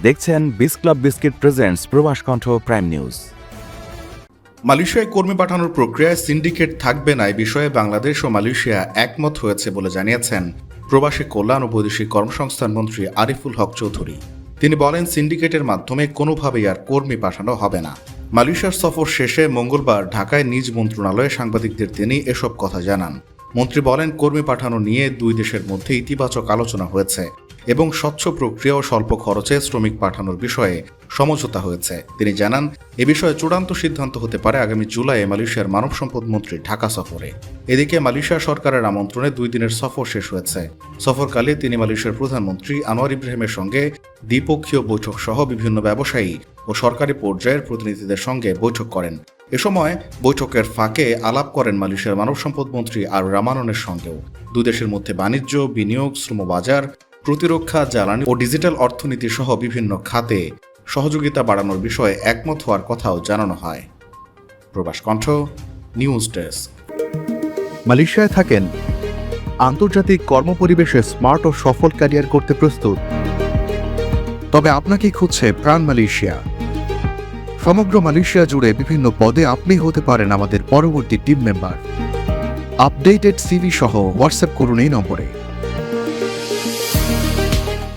দেখছেন বিস club biscuit presents প্রবাস কণ্ঠ প্রাইম নিউজ। মালয়েশিয়ায় কর্মী পাঠানোর প্রক্রিয়ায় সিন্ডিকেট থাকবে না এই বিষয়ে বাংলাদেশ ও মালয়েশিয়া একমত হয়েছে বলে জানিয়েছেন প্রবাসী কল্যাণ ও বৈদেশিক কর্মসংস্থান মন্ত্রী আরিফুল হক চৌধুরী। তিনি বলেন, সিন্ডিকেটের মাধ্যমে কোনোভাবেই আর কর্মী পাঠানো হবে না। মালয়েশিয়ার সফর শেষে মঙ্গলবার ঢাকায় নিজ মন্ত্রণালয়ে সাংবাদিকদের তিনি এসব কথা জানান। মন্ত্রী বলেন, কর্মী পাঠানো নিয়ে দুই দেশের মধ্যে ইতিবাচক আলোচনা হয়েছে এবং স্বচ্ছ প্রক্রিয়া ও স্বল্প খরচে শ্রমিক পাঠানোর বিষয়ে সমঝোতা হয়েছে। তিনি জানান, এ বিষয়ে চূড়ান্ত সিদ্ধান্ত হতে পারে আগামী জুলাইয়ে মালয়েশিয়ার মানব সম্পদ মন্ত্রী ঢাকা সফরে। এদিকে মালয়েশিয়া সরকারের আমন্ত্রণে 2 দিনের সফর শেষ হয়েছে। সফরকালে তিনি মালয়েশিয়ার প্রধানমন্ত্রী আনোয়ার ইব্রাহিমের সঙ্গে দ্বিপক্ষীয় বৈঠক সহ বিভিন্ন ব্যবসায়ী ও সরকারি পর্যায়ের প্রতিনিধিদের সঙ্গে বৈঠক করেন। এ সময় বৈঠকের ফাঁকে আলাপ করেন মালয়েশিয়ার মানব সম্পদ মন্ত্রী আর রামাননের সঙ্গেও। দুই দেশের মধ্যে বাণিজ্য, বিনিয়োগ, শ্রমবাজার, প্রতিরক্ষা, জ্বালানি ও ডিজিটাল অর্থনীতি সহ বিভিন্ন খাতে সহযোগিতা বাড়ানোর বিষয়ে একমত হওয়ার কথাও জানানো হয়। প্রবাস কণ্ঠ নিউজ ডেস্ক। মালয়েশিয়ায় থাকেন, আন্তর্জাতিক কর্মপরিবেশে স্মার্ট ও সফল ক্যারিয়ার করতে প্রস্তুত, তবে আপনাকে খুঁজছে প্রাণ মালয়েশিয়া। সমগ্র মালয়েশিয়া জুড়ে বিভিন্ন পদে আপনি হতে পারেন আমাদের পরবর্তী টিম মেম্বার। আপডেটেড সিভি সহ হোয়াটসঅ্যাপ করুন এই নম্বরে।